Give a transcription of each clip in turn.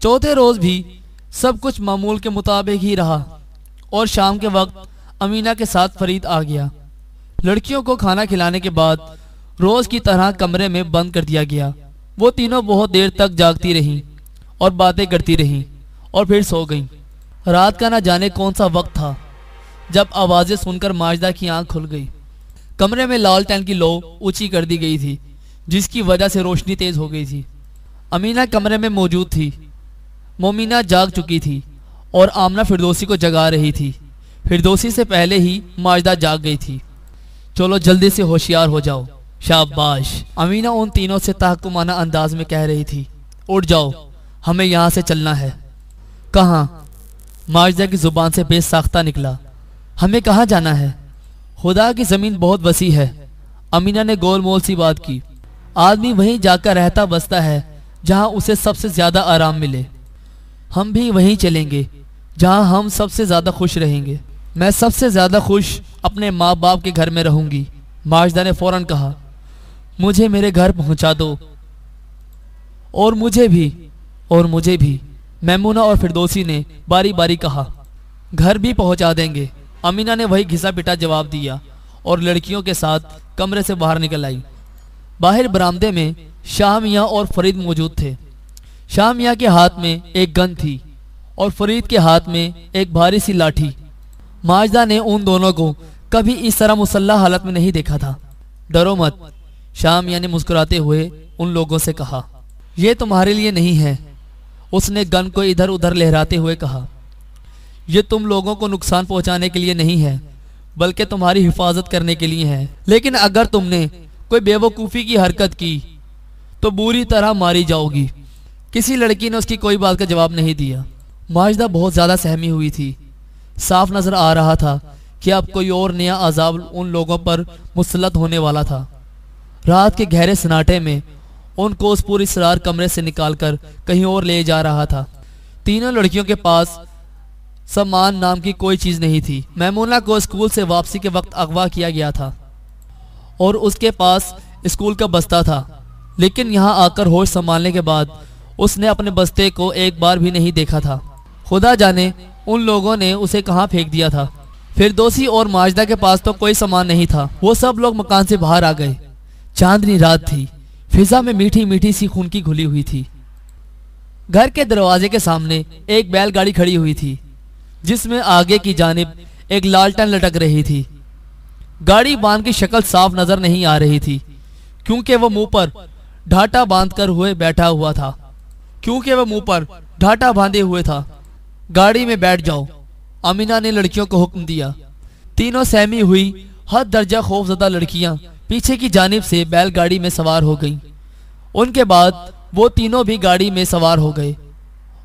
چوتھے روز بھی سب کچھ معمول کے مطابق ہی رہا اور شام کے وقت امینہ کے ساتھ فرید آ گیا۔ لڑکیوں کو کھانا کھلانے کے بعد روز کی طرح کمرے میں بند کر دیا گیا۔ وہ تینوں بہت دیر تک جاگتی رہیں اور باتیں کرتی رہیں اور پھر سو گئیں۔ رات کا نہ جانے کون سا وقت تھا جب آوازیں سن کر ماجدہ کی آنکھ کھل گئی۔ کمرے میں لالٹین کی لو اونچی کر دی گئی تھی جس کی وجہ سے روشنی تیز ہو گئی تھی۔ امینہ کمرے میں موجود تھی۔ مومنہ جاگ چکی تھی اور آمنہ فردوسی کو جگا رہی تھی۔ فردوسی سے پہلے ہی ماجدہ جاگ گئی تھی۔ چلو جلدی سے ہوشیار ہو جاؤ۔ شاباش، امینہ ان تینوں سے تحکمانہ انداز میں کہہ رہی تھی۔ اٹھ جاؤ، ہمیں یہاں سے چلنا ہے۔ کہاں؟ ماجدہ کی زبان سے بے ساختہ نکلا۔ ہمیں کہاں جانا ہے؟ خدا کی زمین بہت وسیع ہے۔ امینہ نے گول مول سی بات کی۔ آدمی وہیں جا کر رہتا بستا ہے جہاں اسے سب سے زیادہ آرام ملے۔ ہم بھی وہیں چلیں گے جہاں ہم سب سے زیادہ خوش رہیں گے۔ میں سب سے زیادہ خوش اپنے ماں باپ کے گھر میں رہوں گی۔ ماجدہ نے فوراً کہا، مجھے میرے گھر پہنچا دو۔ اور مجھے بھی میمونہ اور فردوسی نے باری باری کہا۔ گھر بھی پہنچا دیں گے، امینہ نے وہی گھسا پٹا جواب دیا اور لڑکیوں کے ساتھ کمرے سے باہر نکل آئی۔ باہر برآمدے میں شاہ میاں اور فرید موجود تھے۔ شاہ میاں کے ہاتھ میں ایک گن تھی اور فرید کے ہاتھ میں ایک بھاری سی لاٹھی۔ ماجدہ نے ان دونوں کو کبھی اس طرح مسلح حالت میں نہیں دیکھا تھا۔ ڈرو مت، شاہ میاں نے مسکراتے ہوئے ان لوگوں سے کہا۔ یہ تمہارے لیے نہیں ہے، اس نے گن کو ادھر ادھر لہراتے ہوئے کہا۔ یہ تم لوگوں کو نقصان پہنچانے کے لیے نہیں ہے بلکہ تمہاری حفاظت کرنے کے لیے ہے۔ لیکن اگر تم نے کوئی بے وقوفی کی حرکت کی تو بری طرح ماری جاؤ گی۔ کسی لڑکی نے اس کی کوئی بات کا جواب نہیں دیا۔ ماجدہ بہت زیادہ سہمی ہوئی تھی۔ صاف نظر آ رہا تھا کہ اب کوئی اور نیا عذاب ان لوگوں پر مسلط ہونے والا تھا۔ رات کے گہرے سناٹے میں ان کو اس پوری سرار کمرے سے نکال کر کہیں اور لے جا رہا تھا۔ تینوں لڑکیوں کے پاس سامان نام کی کوئی چیز نہیں تھی۔ میمونہ کو اسکول سے واپسی کے وقت اغوا کیا گیا تھا اور اس کے پاس اسکول کا بستہ تھا، لیکن یہاں آ کر ہوش سنبھالنے کے بعد اس نے اپنے بستے کو ایک بار بھی نہیں دیکھا تھا۔ خدا جانے ان لوگوں نے اسے کہاں پھینک دیا تھا۔ فردوسی اور ماجدہ کے پاس تو کوئی سامان نہیں تھا۔ وہ سب لوگ مکان سے باہر آ گئے۔ چاندنی رات تھی، فضا میں میٹھی میٹھی سی خنکی گھلی ہوئی تھی۔ گھر کے دروازے کے سامنے ایک بیل گاڑی کھڑی ہوئی تھی جس میں آگے کی جانب ایک لالٹن لٹک رہی تھی۔ گاڑی باندھ کی شکل صاف نظر نہیں آ رہی تھی کیونکہ وہ منہ پر ڈھاٹا باندھے ہوئے تھا۔ گاڑی میں بیٹھ جاؤ، امینہ نے لڑکیوں کو حکم دیا۔ تینوں سہمی ہوئی حد درجہ خوف زدہ لڑکیاں پیچھے کی جانب سے بیل گاڑی میں سوار ہو گئیں۔ ان کے بعد وہ تینوں بھی گاڑی میں سوار ہو گئے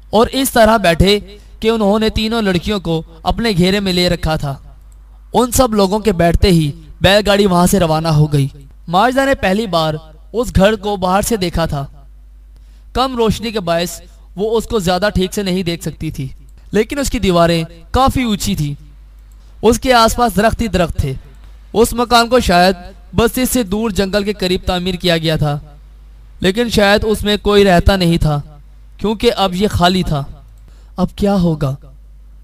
اور اس طرح بیٹھے کہ انہوں نے تینوں لڑکیوں کو اپنے گھیرے میں لے رکھا تھا۔ ان سب لوگوں کے بیٹھتے ہی بیل گاڑی وہاں سے روانہ ہو گئی۔ ماجدہ نے پہلی بار اس گھر کو باہر سے دیکھا تھا۔ کم روشنی کے باعث وہ اس کو زیادہ ٹھیک سے نہیں دیکھ سکتی تھی، لیکن اس کی دیواریں کافی اونچی تھیں۔ اس کے آس پاس درخت ہی درخت تھے۔ اس مکان کو شاید بستی سے دور جنگل کے قریب تعمیر کیا گیا تھا، لیکن شاید اس میں کوئی رہتا نہیں تھا کیونکہ اب یہ خالی تھا۔ اب کیا ہوگا؟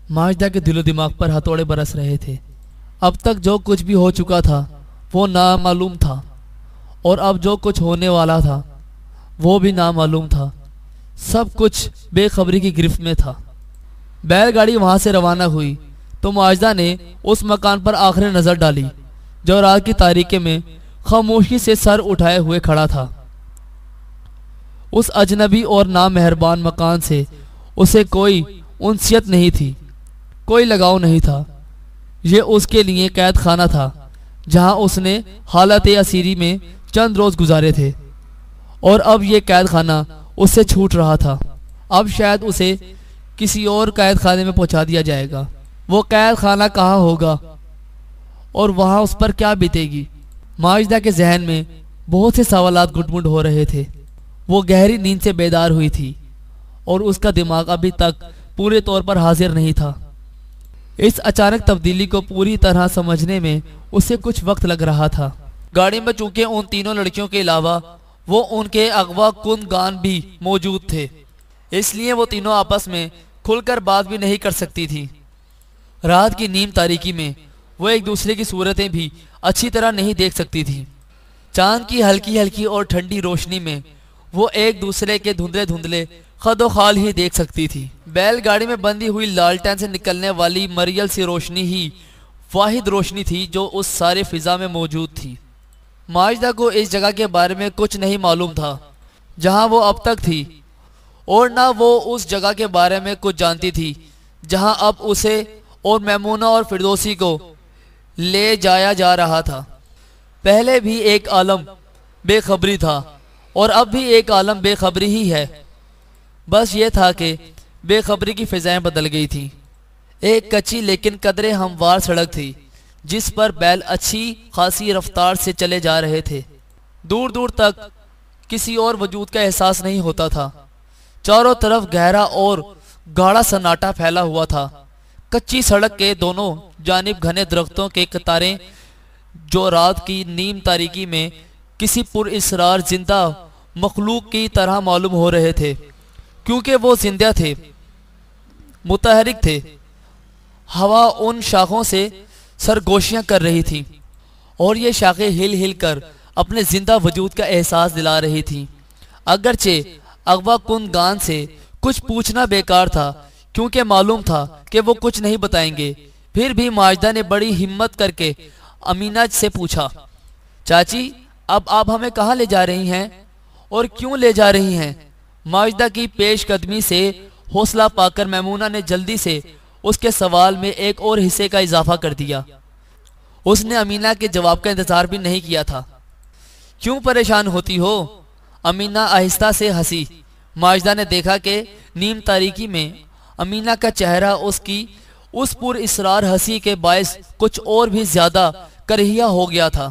ماجدہ کے دل و دماغ پر ہتھوڑے برس رہے تھے۔ اب تک جو کچھ بھی ہو چکا تھا وہ نامعلوم تھا، اور اب جو کچھ ہونے والا تھا وہ بھی نامعلوم تھا۔ سب کچھ بے خبری کی گرفت میں تھا۔ بیل گاڑی وہاں سے روانہ ہوئی تو ماجدہ نے اس مکان پر آخری نظر ڈالی جو رات کی تاریکی میں خاموشی سے سر اٹھائے ہوئے کھڑا تھا۔ اس اجنبی اور نامہربان مکان سے اسے کوئی انسیت نہیں تھی، کوئی لگاؤ نہیں تھا۔ یہ اس کے لیے قید خانہ تھا جہاں اس نے حالت اسیری میں چند روز گزارے تھے، اور اب یہ قید خانہ اس سے چھوٹ رہا تھا۔ اب شاید اسے کسی اور قید خانے میں پہنچا دیا جائے گا۔ وہ قید خانہ کہاں ہوگا اور وہاں اس پر کیا بیتے گی؟ ماجدہ کے ذہن میں بہت سے سوالات گڈمڈ ہو رہے تھے۔ وہ گہری نیند سے بیدار ہوئی تھی اور اس کا دماغ ابھی تک پورے طور پر حاضر نہیں تھا۔ اس اچانک تبدیلی کو پوری طرح سمجھنے میں اسے کچھ وقت لگ رہا تھا۔ گاڑی میں چونکہ ان تینوں لڑکیوں کے علاوہ وہ ان کے اغوا کندگان بھی موجود تھے۔ اس لیے وہ تینوں آپس میں کھل کر بات بھی نہیں کر سکتی تھی۔ رات کی نیم تاریکی میں وہ ایک دوسرے کی صورتیں بھی اچھی طرح نہیں دیکھ سکتی تھی۔ چاند کی ہلکی ہلکی اور ٹھنڈی روشنی میں وہ ایک دوسرے کے دھندلے دھندلے خد و خال ہی دیکھ سکتی تھی۔ بیل گاڑی میں بندھی ہوئی لالٹین سے نکلنے والی مریل سی روشنی ہی واحد روشنی تھی جو اس سارے فضا میں موجود تھی۔ ماجدہ کو اس جگہ کے بارے میں کچھ نہیں معلوم تھا جہاں وہ اب تک تھی، اور نہ وہ اس جگہ کے بارے میں کچھ جانتی تھی جہاں اب اسے اور میمونہ اور فردوسی کو لے جایا جا رہا تھا۔ پہلے بھی ایک عالم بے خبری تھا اور اب بھی ایک عالم بے خبری ہی ہے، بس یہ تھا کہ بے خبری کی فضائیں بدل گئی تھیں۔ ایک کچی لیکن قدرے ہموار سڑک تھی جس پر بیل اچھی خاصی رفتار سے چلے جا رہے تھے۔ دور دور تک کسی اور وجود کا احساس نہیں ہوتا تھا۔ چاروں طرف گہرا اور گاڑھا سناٹا پھیلا ہوا تھا۔ کچی سڑک کے دونوں جانب گھنے درختوں کے قطاریں جو رات کی نیم تاریکی میں کسی پر اسرار زندہ مخلوق کی طرح معلوم ہو رہے تھے، کیونکہ وہ زندہ تھے، متحرک تھے۔ ہوا ان شاخوں سے سرگوشیاں کر رہی تھی اور یہ شاخیں ہل ہل کر اپنے زندہ وجود کا احساس دلا رہی تھی۔ اگرچہ اغوا کن گان سے کچھ پوچھنا بیکار تھا کیونکہ معلوم تھا کہ وہ کچھ نہیں بتائیں گے، پھر بھی ماجدہ نے بڑی ہمت کر کے امینہ سے پوچھا، چاچی اب آپ ہمیں کہاں لے جا رہی ہیں اور کیوں لے جا رہی ہیں؟ ماجدہ کی پیش قدمی سے حوصلہ پا کر میمونہ نے جلدی سے اس کے سوال میں ایک اور حصے کا اضافہ کر دیا۔ اس نے امینہ کے جواب کا انتظار بھی نہیں کیا تھا۔ کیوں پریشان ہوتی ہو؟ امینہ آہستہ سے ہنسی۔ ماجدہ نے دیکھا کہ نیم تاریکی میں امینہ کا چہرہ اس کی اس پر اسرار ہنسی کے باعث کچھ اور بھی زیادہ کرہیہ ہو گیا تھا۔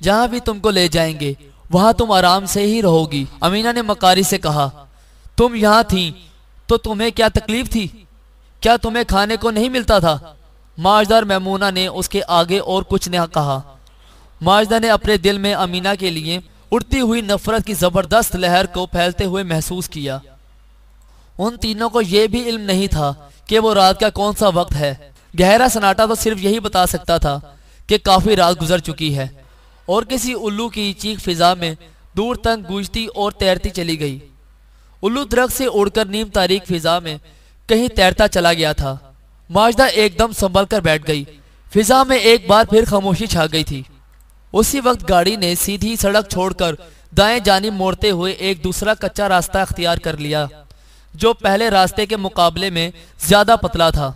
جہاں بھی تم کو لے جائیں گے وہاں تم آرام سے ہی رہو گی، امینہ نے مکاری سے کہا۔ تم یہاں تھیں تو تمہیں کیا تکلیف تھی؟ کیا تمہیں کھانے کو نہیں ملتا تھا؟ ماجدہ اور میمونہ نے اس کے آگے اور کچھ نہ کہا۔ ماجدہ نے اپنے دل میں امینہ کے لیے اڑتی ہوئی نفرت کی زبردست لہر کو پھیلتے ہوئے محسوس کیا۔ ان تینوں کو یہ بھی علم نہیں تھا کہ وہ رات کا کون سا وقت ہے۔ گہرا سناٹا تو صرف یہی بتا سکتا تھا کہ کافی رات گزر چکی ہے، اور کسی الو کی چیخ فضا میں دور تک گونجتی اور تیرتی چلی گئی۔ الو درخت سے اڑ کر نیم تاریک فضا میں کہیں تیرتا چلا گیا تھا۔ ماجدہ ایک دم سنبھل کر بیٹھ گئی۔ فضا میں ایک بار پھر خاموشی چھا گئی تھی۔ اسی وقت گاڑی نے سیدھی سڑک چھوڑ کر دائیں جانب موڑتے ہوئے ایک دوسرا کچا راستہ اختیار کر لیا جو پہلے راستے کے مقابلے میں زیادہ پتلا تھا۔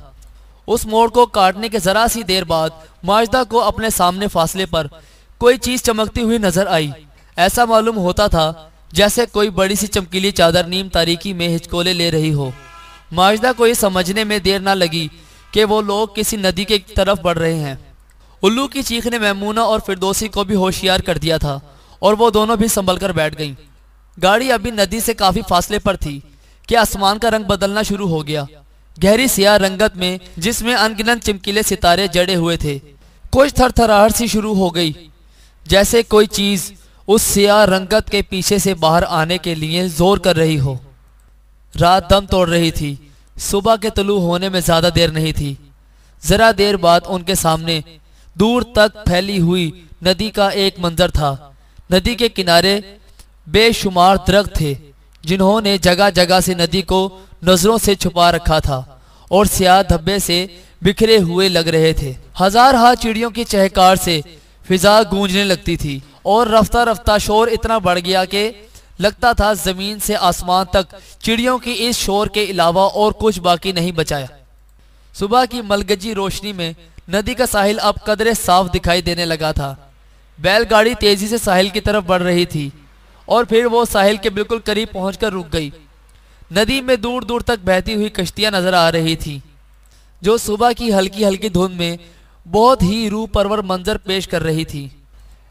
اس موڑ کو کاٹنے کے ذرا سی دیر بعد ماجدہ کو اپنے سامنے فاصلے پر کوئی چیز چمکتی ہوئی نظر آئی۔ ایسا معلوم ہوتا تھا جیسے کوئی بڑی سی چمکیلی چادر نیم تاریکی میں ہچکولے لے رہی ہو۔ ماجدہ کو یہ سمجھنے میں دیر نہ لگی کہ وہ لوگ کسی ندی کے طرف بڑھ رہے ہیں۔ الو کی چیخ نے میمونہ اور فردوسی کو بھی ہوشیار کر دیا تھا اور وہ دونوں بھی سنبھل کر بیٹھ گئیں۔ گاڑی ابھی ندی سے کافی فاصلے پر تھی کہ آسمان کا رنگ بدلنا شروع ہو گیا۔ گہری سیاہ رنگت میں جس میں ان گنت چمکیلے ستارے جڑے ہوئے تھے، کچھ تھر تھراہٹ سی شروع ہو گئی جیسے کوئی چیز اس سیاہ رنگت کے پیچھے سے باہر آنے کے لیے زور کر رہی ہو۔ رات دم توڑ رہی تھی۔ صبح کے طلوع ہونے میں زیادہ دیر نہیں تھی۔ ذرا دیر بعد ان کے سامنے دور تک پھیلی ہوئی ندی کا ایک منظر تھا۔ ندی کے کنارے بے شمار درخت تھے جنہوں نے جگہ جگہ سے ندی کو نظروں سے چھپا رکھا تھا اور سیاہ دھبے سے بکھرے ہوئے لگ رہے تھے۔ ہزار ہا چڑیوں کی چہکار سے فضا گونجنے لگتی تھی اور رفتہ رفتہ شور اتنا بڑھ گیا کہ لگتا تھا زمین سے آسمان تک چڑیوں کی اس شور کے علاوہ اور کچھ باقی نہیں بچایا۔ صبح کی ملگجی روشنی میں ندی کا ساحل اب قدرے صاف دکھائی دینے لگا تھا۔ بیل گاڑی تیزی سے ساحل کی طرف بڑھ رہی تھی اور پھر وہ ساحل کے بالکل قریب پہنچ کر رک گئی۔ ندی میں دور دور تک بہتی ہوئی کشتیاں نظر آ رہی تھیں جو صبح کی ہلکی ہلکی دھند میں بہت ہی روح پرور منظر پیش کر رہی تھی۔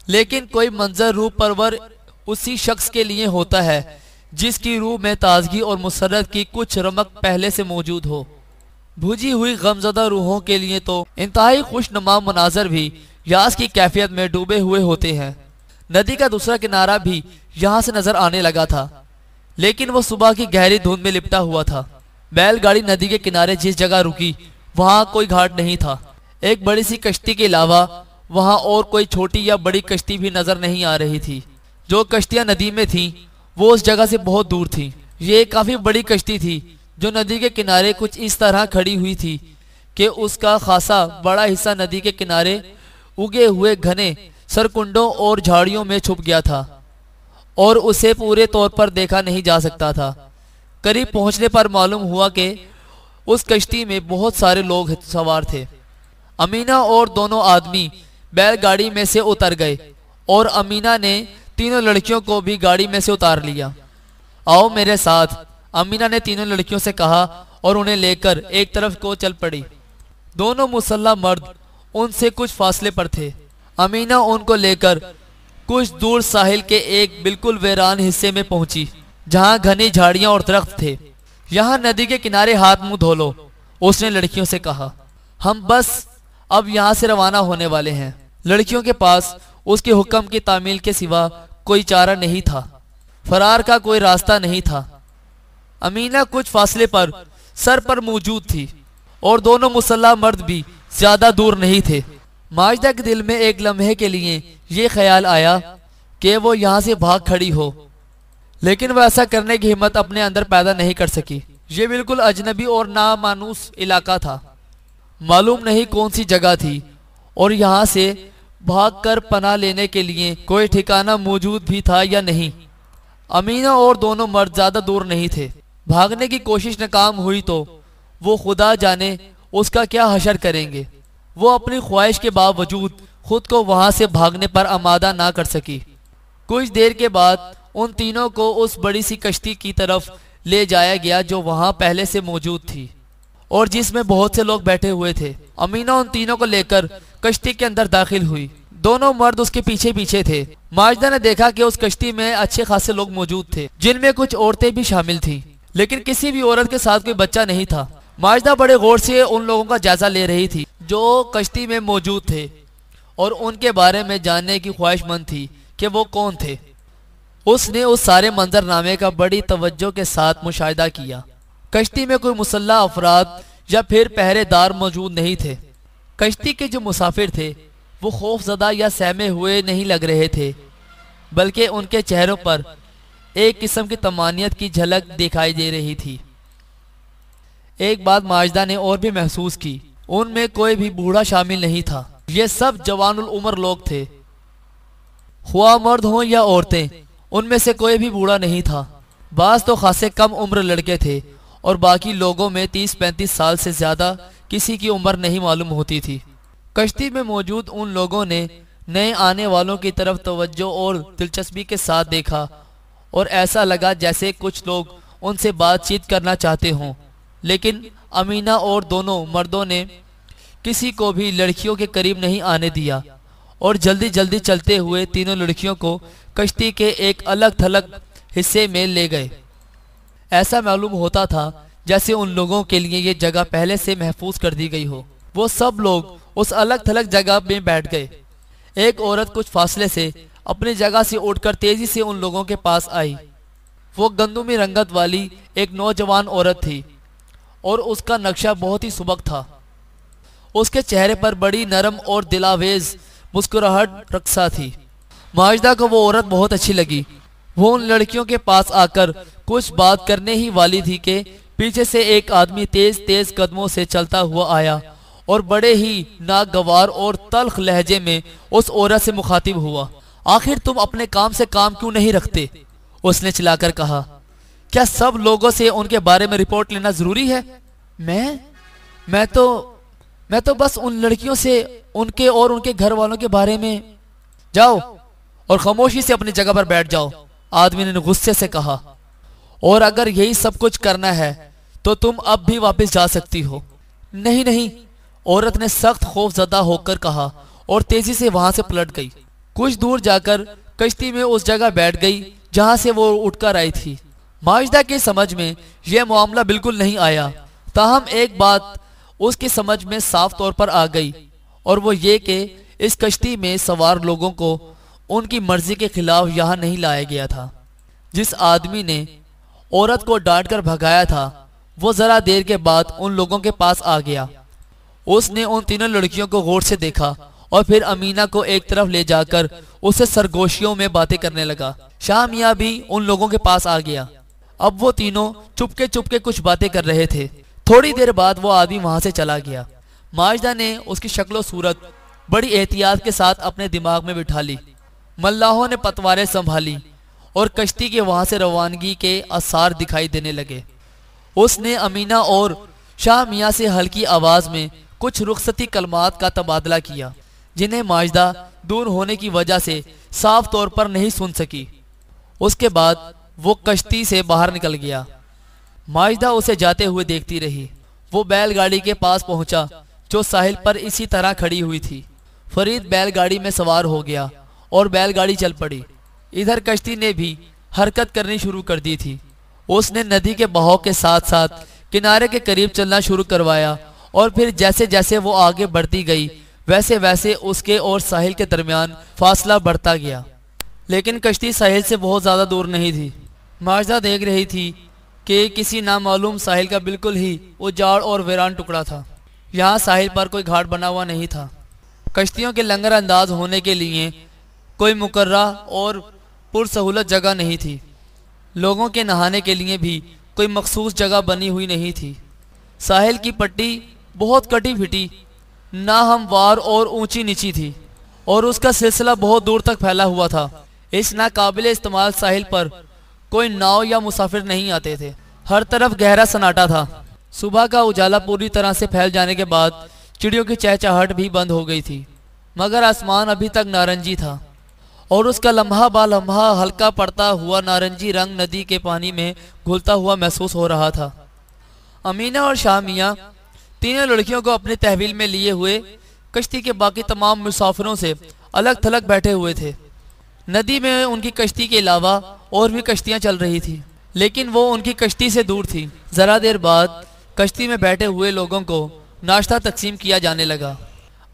لیکن کوئی منظر روح پرور اسی شخص کے لیے ہوتا ہے جس کی روح میں تازگی اور مسرت کی کچھ رمق پہلے سے موجود ہو۔ بھوجی ہوئی غمزدہ روحوں کے لیے تو انتہائی خوش نما مناظر بھی یاس کی کیفیت میں ڈوبے ہوئے ہوتے ہیں۔ ندی کا دوسرا کنارہ بھی یہاں سے نظر آنے لگا تھا، لیکن وہ صبح کی گہری دھند میں لپٹا ہوا تھا۔ بیل گاڑی ندی کے کنارے جس جگہ رکی وہاں کوئی گھاٹ نہیں تھا۔ ایک بڑی سی کشتی کے علاوہ وہاں اور کوئی چھوٹی یا بڑی کشتی بھی نظر نہیں آ رہی تھی۔ جو کشتیاں ندی میں تھیں وہ اس جگہ سے بہت دور تھیں۔ یہ ایک کافی بڑی کشتی تھی جو ندی کے کنارے کچھ اس طرح کھڑی ہوئی تھی کہ اس کا خاصا بڑا حصہ ندی کے کنارے اگے ہوئے گھنے سرکنڈوں اور جھاڑیوں میں چھپ گیا تھا اور اسے پورے طور پر دیکھا نہیں جا سکتا تھا۔ قریب پہنچنے پر معلوم ہوا کہ اس کشتی میں بہت سارے لوگ سوار تھے۔ امینہ اور دونوں آدمی بیل گاڑی میں سے اتر گئے اور امینہ نے تینوں لڑکیوں کو بھی گاڑی میں سے اتار لیا۔ آؤ میرے ساتھ، امینہ نے تینوں لڑکیوں سے کہا اور انہیں لے کر ایک طرف کو چل پڑی۔ دونوں مسلح مرد ان سے کچھ فاصلے پر تھے۔ امینہ ان کو لے کر کچھ دور ساحل کے ایک بالکل ویران حصے میں پہنچی جہاں گھنی جھاڑیاں اور درخت تھے۔ یہاں ندی کے کنارے ہاتھ منہ دھو لو، اس نے لڑکیوں سے کہا۔ ہم بس اب یہاں سے روانہ ہونے والے ہیں۔ لڑکیوں کے پاس اس کے حکم کی تعمیل کے سوا کوئی چارہ نہیں تھا، فرار کا کوئی راستہ نہیں تھا۔ امینہ کچھ فاصلے پر سر پر موجود تھی اور دونوں مسلح مرد بھی زیادہ دور نہیں تھے۔ ماجدہ کے دل میں ایک لمحے کے لیے یہ خیال آیا کہ وہ یہاں سے بھاگ کھڑی ہو، لیکن وہ ایسا کرنے کی ہمت اپنے اندر پیدا نہیں کر سکی۔ یہ بالکل اجنبی اور نامانوس علاقہ تھا، معلوم نہیں کون سی جگہ تھی اور یہاں سے بھاگ کر پناہ لینے کے لیے کوئی ٹھکانہ موجود بھی تھا یا نہیں۔ امینہ اور دونوں مرد زیادہ دور نہیں تھے۔ بھاگنے کی کوشش ناکام ہوئی تو وہ خدا جانے اس کا کیا حشر کریں گے۔ وہ اپنی خواہش کے باوجود خود کو وہاں سے بھاگنے پر آمادہ نہ کر سکی۔ کچھ دیر کے بعد ان تینوں کو اس بڑی سی کشتی کی طرف لے جایا گیا جو وہاں پہلے سے موجود تھی اور جس میں بہت سے لوگ بیٹھے ہوئے تھے۔ امینہ ان تینوں کو لے کر کشتی کے اندر داخل ہوئی۔ دونوں مرد اس کے پیچھے پیچھے تھے۔ ماجدہ نے دیکھا کہ اس کشتی میں اچھے خاصے لوگ موجود تھے، جن میں کچھ عورتیں بھی شامل تھیں، لیکن کسی بھی عورت کے ساتھ کوئی بچہ نہیں تھا۔ ماجدہ بڑے غور سے ان لوگوں کا جائزہ لے رہی تھی جو کشتی میں موجود تھے اور ان کے بارے میں جاننے کی خواہش مند تھی کہ وہ کون تھے۔ اس نے اس سارے منظرنامے کا بڑی توجہ کے ساتھ مشاہدہ کیا۔ کشتی میں کوئی مسلح افراد یا پھر پہرے دار موجود نہیں تھے۔ کشتی کے جو مسافر تھے وہ خوف زدہ یا سہمے ہوئے نہیں لگ رہے تھے، بلکہ ان کے چہروں پر ایک قسم کی طمانینت کی جھلک دکھائی دے رہی تھی۔ ایک بات ماجدہ نے اور بھی محسوس کی، ان میں کوئی بھی بوڑھا شامل نہیں تھا۔ یہ سب جوان العمر لوگ تھے، خواہ مرد ہوں یا عورتیں، ان میں سے کوئی بھی بوڑھا نہیں تھا۔ بعض تو خاصے کم عمر لڑکے تھے اور باقی لوگوں میں 30-35 سال سے زیادہ کسی کی عمر نہیں معلوم ہوتی تھی۔ کشتی میں موجود ان لوگوں نے نئے آنے والوں کی طرف توجہ اور دلچسپی کے ساتھ دیکھا اور ایسا لگا جیسے کچھ لوگ ان سے بات چیت کرنا چاہتے ہوں، لیکن امینہ اور دونوں مردوں نے کسی کو بھی لڑکیوں کے قریب نہیں آنے دیا اور جلدی جلدی چلتے ہوئے تینوں لڑکیوں کو کشتی کے ایک الگ تھلگ حصے میں لے گئے۔ ایسا معلوم ہوتا تھا جیسے ان لوگوں کے لیے یہ جگہ پہلے سے محفوظ کر دی گئی ہو۔ وہ سب لوگ اس الگ تھلگ جگہ میں بیٹھ گئے۔ ایک عورت کچھ فاصلے سے اپنی جگہ سے اٹھ کر تیزی سے ان لوگوں کے پاس آئی۔ وہ گندمی رنگت والی ایک نوجوان عورت تھی اور اس کا نقشہ بہت ہی سبک تھا۔ اس کے چہرے پر بڑی نرم اور دلاویز مسکراہٹ رقصہ تھی۔ ماجدہ کو وہ عورت بہت اچھی لگی۔ وہ ان لڑکیوں کے پاس آ کر کچھ بات کرنے ہی والی تھی کہ پیچھے سے ایک آدمی تیز تیز قدموں سے چلتا ہوا آیا اور بڑے ہی ناگوار اور تلخ لہجے میں اس عورت سے مخاطب ہوا۔ آخر تم اپنے کام سے کام کیوں نہیں رکھتے؟ اس نے چلا کر کہا۔ کیا سب لوگوں سے ان کے بارے میں رپورٹ لینا ضروری ہے؟ میں تو بس ان لڑکیوں سے ان کے اور ان کے گھر والوں کے بارے میں۔ جاؤ اور خاموشی سے اپنی جگہ پر بیٹھ جاؤ، آدمی نے غصے سے کہا۔ اور اگر یہی سب کچھ کرنا ہے تو تم اب بھی واپس جا سکتی ہو۔ نہیں نہیں، عورت نے سخت خوف زدہ ہو کر کہا اور تیزی سے وہاں سے پلٹ گئی۔ کچھ دور جا کر کشتی میں اس جگہ بیٹھ گئی جہاں سے وہ اٹھ کر آئی تھی۔ ماجدہ کی سمجھ میں یہ معاملہ بالکل نہیں آیا، تاہم ایک بات اس کی سمجھ میں صاف طور پر آ گئی، اور وہ یہ کہ اس کشتی میں سوار لوگوں کو ان کی مرضی کے خلاف یہاں نہیں لایا گیا تھا۔ جس آدمی نے عورت کو ڈانٹ کر بھگایا تھا وہ ذرا دیر کے بعد ان لوگوں کے پاس آ گیا۔ اس نے ان تینوں لڑکیوں کو غور سے دیکھا اور پھر امینہ کو ایک طرف لے جا کر اسے سرگوشیوں میں باتیں کرنے لگا۔ شاہ میاں بھی ان لوگوں کے پاس آ گیا۔ اب وہ تینوں چپکے چپکے کچھ باتیں کر رہے تھے۔ تھوڑی دیر بعد وہ آدمی وہاں سے چلا گیا۔ ماجدہ نے اس کی شکل و صورت بڑی احتیاط کے ساتھ اپنے دماغ میں بٹھا لی۔ ملاحوں نے پتواریں سنبھالی اور کشتی کے وہاں سے روانگی کے آثار دکھائی دینے لگے۔ اس نے امینہ اور شاہ میاں سے ہلکی آواز میں کچھ رخصتی کلمات کا تبادلہ کیا جنہیں ماجدہ دور ہونے کی وجہ سے صاف طور پر نہیں سن سکی۔ اس کے بعد وہ کشتی سے باہر نکل گیا۔ ماجدہ اسے جاتے ہوئے دیکھتی رہی۔ وہ بیل گاڑی کے پاس پہنچا جو ساحل پر اسی طرح کھڑی ہوئی تھی۔ فرید بیل گاڑی میں سوار ہو گیا اور بیل گاڑی چل پڑی۔ ادھر کشتی نے بھی حرکت کرنی شروع کر دی تھی۔ اس نے ندی کے بہاؤ کے ساتھ ساتھ کنارے کے قریب چلنا شروع کروایا اور پھر جیسے جیسے وہ آگے بڑھتی گئی ویسے ویسے اس کے اور ساحل کے درمیان فاصلہ بڑھتا گیا، لیکن کشتی ساحل سے بہت زیادہ دور نہیں تھی۔ ماجدہ دیکھ رہی تھی کہ کسی نامعلوم ساحل کا بالکل ہی اجاڑ اور ویران ٹکڑا تھا۔ یہاں ساحل پر کوئی گھاٹ بنا ہوا نہیں تھا۔ کشتیوں کے لنگر انداز ہونے کے لیے کوئی مقررہ اور پرسہولت جگہ نہیں تھی۔ لوگوں کے نہانے کے لیے بھی کوئی مخصوص جگہ بنی ہوئی نہیں تھی۔ ساحل کی پٹی بہت کٹی پھٹی، ناہموار اور اونچی نیچی تھی اور اس کا سلسلہ بہت دور تک پھیلا ہوا تھا۔ اس ناقابل استعمال ساحل پر کوئی ناؤ یا مسافر نہیں آتے تھے۔ ہر طرف گہرا سناٹا تھا۔ صبح کا اجالا پوری طرح سے پھیل جانے کے بعد چڑیوں کی چہچہاہٹ بھی بند ہو گئی تھی، مگر آسمان ابھی تک نارنجی تھا اور اس کا لمحہ با لمحہ ہلکا پڑتا ہوا نارنجی رنگ ندی کے پانی میں گھلتا ہوا محسوس ہو رہا تھا۔ امینہ اور شاہ میاں تینوں لڑکیوں کو اپنے تحویل میں لیے ہوئے کشتی کے باقی تمام مسافروں سے الگ تھلگ بیٹھے ہوئے تھے۔ ندی میں ان کی کشتی کے علاوہ اور بھی کشتیاں چل رہی تھی، لیکن وہ ان کی کشتی سے دور تھی۔ ذرا دیر بعد کشتی میں بیٹھے ہوئے لوگوں کو ناشتہ تقسیم کیا جانے لگا۔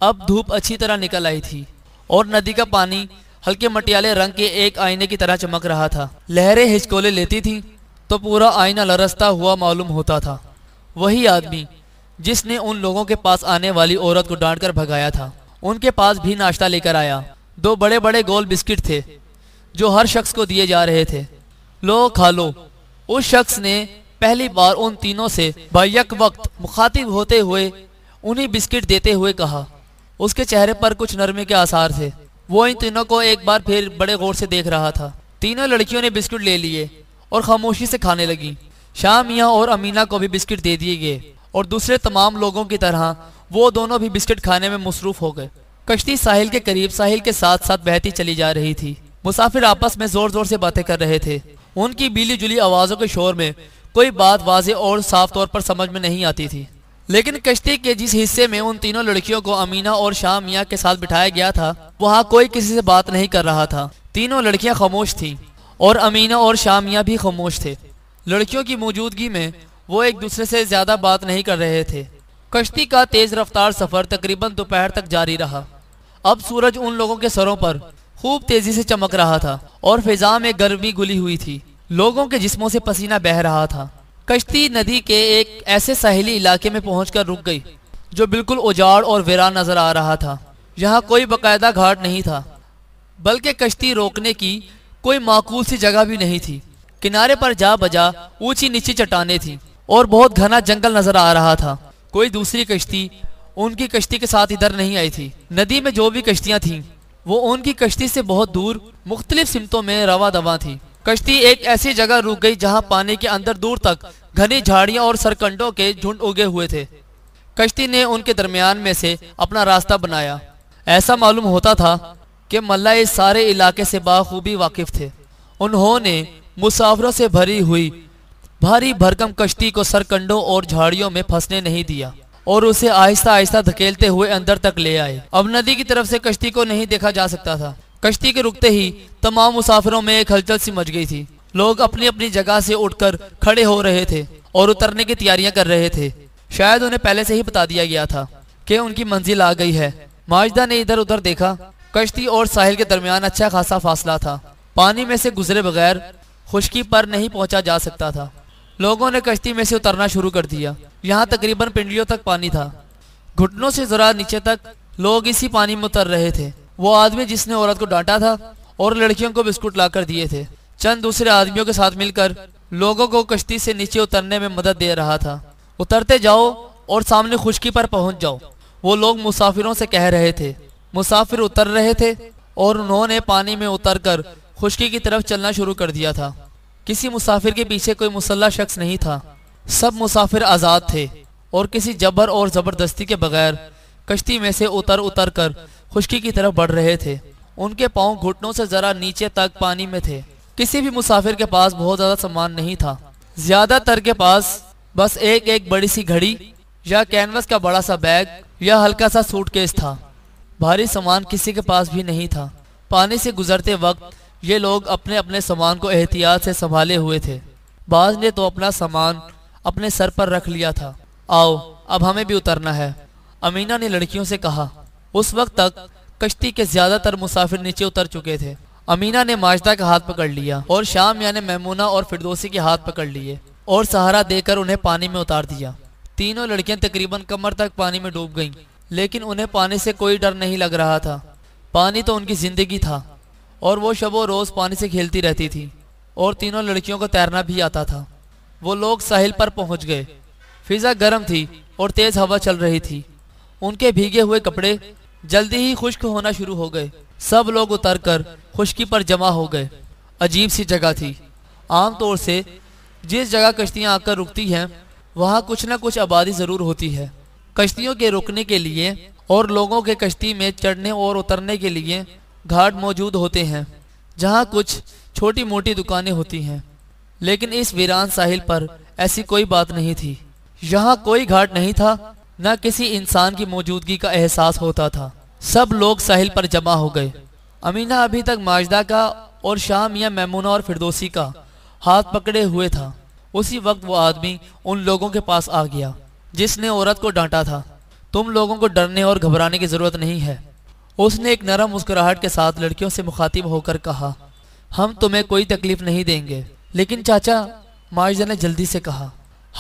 اب دھوپ اچھی طرح نکل آئی تھی اور ندی کا پانی ہلکے مٹیالے رنگ کے ایک آئینے کی طرح چمک رہا تھا۔ لہریں ہچکولے لیتی تھیں تو پورا آئینہ لرزتا ہوا معلوم ہوتا تھا۔ وہی آدمی جس نے ان لوگوں کے پاس آنے والی عورت کو ڈانٹ کر بھگایا تھا ان کے پاس بھی ناشتہ لے کر آیا۔ 2 بڑے بڑے گول بسکٹ تھے جو ہر شخص کو دیے جا رہے تھے۔ لو کھا لو۔ اس شخص نے پہلی بار ان تینوں سے بیک وقت مخاطب ہوتے ہوئے انہیں بسکٹ دیتے ہوئے کہا۔ اس کے چہرے پر کچھ نرمی کے آثار تھے۔ وہ ان تینوں کو ایک بار پھر بڑے غور سے دیکھ رہا تھا۔ تینوں لڑکیوں نے بسکٹ لے لیے اور خاموشی سے کھانے لگیں۔ شاہ میاں اور امینہ کو بھی بسکٹ دے دیے گئے اور دوسرے تمام لوگوں کی طرح وہ دونوں بھی بسکٹ کھانے میں مصروف ہو گئے۔ کشتی ساحل کے قریب ساحل کے ساتھ ساتھ بہتی چلی جا رہی تھی۔ مسافر آپس میں زور زور سے باتیں کر رہے تھے۔ ان کی بیلی جلی آوازوں کے شور میں کوئی بات واضح اور صاف طور پر سمجھ میں نہیں آتی تھی، لیکن کشتی کے جس حصے میں ان تینوں لڑکیوں کو امینہ اور شاہ میاں کے ساتھ بٹھایا گیا تھا وہاں کوئی کسی سے بات نہیں کر رہا تھا۔ تینوں لڑکیاں خاموش تھیں اور امینہ اور شاہ میاں بھی خاموش تھے۔ لڑکیوں کی موجودگی میں وہ ایک دوسرے سے زیادہ بات نہیں کر رہے تھے۔ کشتی کا تیز رفتار سفر تقریباً دوپہر تک جاری رہا۔ اب سورج ان لوگوں کے سروں پر خوب تیزی سے چمک رہا تھا اور فضا میں گرمی گلی ہوئی تھی۔ لوگوں کے جسموں سے پسینہ بہہ رہا تھا۔ کشتی ندی کے ایک ایسے ساحلی علاقے میں پہنچ کر رک گئی جو بالکل اجاڑ اور ویران نظر آ رہا تھا۔ یہاں کوئی باقاعدہ گھاٹ نہیں تھا، بلکہ کشتی روکنے کی کوئی معقول سی جگہ بھی نہیں تھی۔ کنارے پر جا بجا اونچی نیچی چٹانیں تھیں اور بہت گھنا جنگل نظر آ رہا تھا۔ کوئی دوسری کشتی ان کی کشتی کے ساتھ ادھر نہیں آئی تھی۔ ندی میں جو بھی کشتیاں تھیں وہ ان کی کشتی سے بہت دور مختلف سمتوں میں رواں دواں تھی۔ کشتی ایک ایسی جگہ رک گئی جہاں پانی کے اندر دور تک گھنی جھاڑیاں اور سرکنڈوں کے جھنڈ اگے ہوئے تھے۔ کشتی نے ان کے درمیان میں سے اپنا راستہ بنایا۔ ایسا معلوم ہوتا تھا کہ ملا اس سارے علاقے سے بخوبی واقف تھے۔ انہوں نے مسافروں سے بھری ہوئی بھاری بھرکم کشتی کو سرکنڈوں اور جھاڑیوں میں پھنسنے نہیں دیا اور اسے آہستہ آہستہ دھکیلتے ہوئے اندر تک لے آئے۔ اب ندی کی طرف سے کشتی کو نہیں دیکھا جا سکتا تھا۔ کشتی کے رکتے ہی تمام مسافروں میں ایک ہلچل سی مچ گئی تھی۔ لوگ اپنی اپنی جگہ سے اٹھ کر کھڑے ہو رہے تھے اور اترنے کی تیاریاں کر رہے تھے۔ شاید انہیں پہلے سے ہی بتا دیا گیا تھا کہ ان کی منزل آ گئی ہے۔ ماجدہ نے ادھر ادھر دیکھا۔ کشتی اور ساحل کے درمیان اچھا خاصا فاصلہ تھا۔ پانی میں سے گزرے بغیر خشکی پر نہیں پہنچا جا سکتا تھا۔ لوگوں نے کشتی میں سے اترنا شروع کر دیا۔ یہاں تقریباً پنڈلیوں تک پانی تھا۔ گھٹنوں سے ذرا نیچے تک لوگ اسی پانی میں اتر رہے تھے۔ وہ آدمی جس نے عورت کو ڈانٹا تھا اور لڑکیوں کو بسکٹ لا کر دیے تھے، چند دوسرے آدمیوں کے ساتھ مل کر لوگوں کو کشتی سے نیچے اترنے میں مدد دے رہا تھا۔ اترتے جاؤ اور سامنے خشکی پر پہنچ جاؤ، وہ لوگ مسافروں سے کہہ رہے تھے۔ مسافر اتر رہے تھے اور انہوں نے پانی میں اتر کر خشکی کی طرف چلنا شروع کر دیا تھا۔ کسی مسافر کے پیچھے کوئی مسلح شخص نہیں تھا۔ سب مسافر آزاد تھے اور کسی جبر اور زبردستی کے بغیر کشتی میں سے اتر کر خشکی کی طرف بڑھ رہے تھے۔ ان کے پاؤں گھٹنوں سے ذرا نیچے تک پانی میں تھے۔ کسی بھی مسافر کے پاس بہت زیادہ سامان نہیں تھا۔ زیادہ تر کے پاس بس ایک بڑی سی گھڑی یا کینوس کا بڑا سا بیگ یا ہلکا سا سوٹ کیس تھا۔ بھاری سامان کسی کے پاس بھی نہیں تھا۔ پانی سے گزرتے وقت یہ لوگ اپنے اپنے سامان کو احتیاط سے سنبھالے ہوئے تھے۔ بعض نے تو اپنا سامان اپنے سر پر رکھ لیا تھا۔ آؤ اب ہمیں بھی اترنا ہے، امینہ نے لڑکیوں سے کہا۔ اس وقت تک کشتی کے زیادہ تر مسافر نیچے اتر چکے تھے۔ امینہ نے ماجدہ کا ہاتھ پکڑ لیا اور شام یعنی میمونہ اور فردوسی کے ہاتھ پکڑ لیے اور سہارا دے کر انہیں پانی میں اتار دیا۔ تینوں لڑکیاں تقریباً کمر تک پانی میں ڈوب گئیں، لیکن انہیں پانی سے کوئی ڈر نہیں لگ رہا تھا۔ پانی تو ان کی زندگی تھا اور وہ شب و روز پانی سے کھیلتی رہتی تھی اور تینوں لڑکیوں کو تیرنا بھی آتا تھا۔ وہ لوگ ساحل پر پہنچ گئے۔ فضا گرم تھی اور تیز ہوا چل رہی تھی۔ ان کے بھیگے ہوئے کپڑے جلدی ہی خشک ہونا شروع ہو گئے۔ سب لوگ اتر کر خشکی پر جمع ہو گئے۔ عجیب سی جگہ تھی۔ عام طور سے جس جگہ کشتیاں آ کر رکتی ہیں وہاں کچھ نہ کچھ آبادی ضرور ہوتی ہے۔ کشتیوں کے رکنے کے لیے اور لوگوں کے کشتی میں چڑھنے اور اترنے کے لیے گھاٹ موجود ہوتے ہیں جہاں کچھ چھوٹی موٹی دکانیں ہوتی ہیں، لیکن اس ویران ساحل پر ایسی کوئی بات نہیں تھی۔ یہاں کوئی گھاٹ نہیں تھا، نہ کسی انسان کی موجودگی کا احساس ہوتا تھا۔ سب لوگ ساحل پر جمع ہو گئے۔ امینہ ابھی تک ماجدہ کا اور شام یا میمونہ اور فردوسی کا ہاتھ پکڑے ہوئے تھا۔ اسی وقت وہ آدمی ان لوگوں کے پاس آ گیا جس نے عورت کو ڈانٹا تھا۔ تم لوگوں کو ڈرنے اور گھبرانے کی ضرورت نہیں ہے، اس نے ایک نرم مسکراہٹ کے ساتھ لڑکیوں سے مخاطب ہو کر کہا۔ ہم تمہیں کوئی تکلیف نہیں دیں گے۔ لیکن چاچا، ماجدہ نے جلدی سے کہا،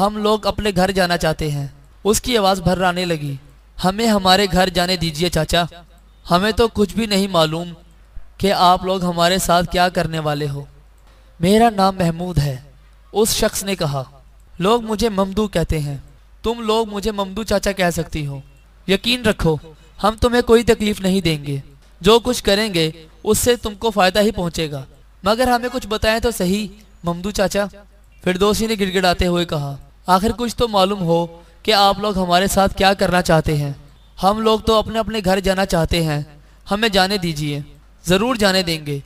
ہم لوگ اپنے گھر جانا چاہتے ہیں۔ اس کی آواز بھررانے لگی۔ ہمیں ہمارے گھر جانے دیجئے چاچا، ہمیں تو کچھ بھی نہیں معلوم کہ آپ لوگ ہمارے ساتھ کیا کرنے والے ہو۔ میرا نام محمود ہے، اس شخص نے کہا۔ لوگ مجھے ممدو کہتے ہیں، تم لوگ مجھے ممدو چاچا کہہ سکتی ہو۔ یقین رکھو ہم تمہیں کوئی تکلیف نہیں دیں گے، جو کچھ کریں گے اس سے تم کو فائدہ ہی پہنچے گا، مگر ہمیں کچھ بتائیں تو صحیح ممدو چاچا، فردوسی نے گڑ گڑاتے ہوئے کہا۔ آخر کچھ تو معلوم ہو کہ آپ لوگ ہمارے ساتھ کیا کرنا چاہتے ہیں۔ ہم لوگ تو اپنے اپنے گھر جانا چاہتے ہیں، ہمیں جانے دیجئے۔ ضرور جانے دیں گے،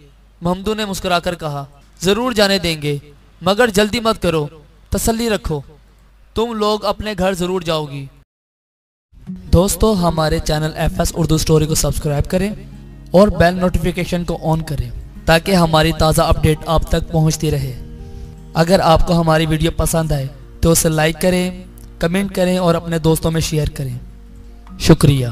ممدو نے مسکرا کر کہا۔ ضرور جانے دیں گے، مگر جلدی مت کرو، تسلی رکھو، تم لوگ اپنے گھر ضرور جاؤ گی۔ دوستو، ہمارے channel F S Urdu story کو سبسکرائب کریں اور بیل نوٹیفیکیشن کو آن کریں تاکہ ہماری تازہ اپڈیٹ آپ تک پہنچتی رہے۔ اگر آپ کو ہماری ویڈیو پسند آئے تو اسے لائک کریں، کمنٹ کریں اور اپنے دوستوں میں شیئر کریں۔ شکریہ۔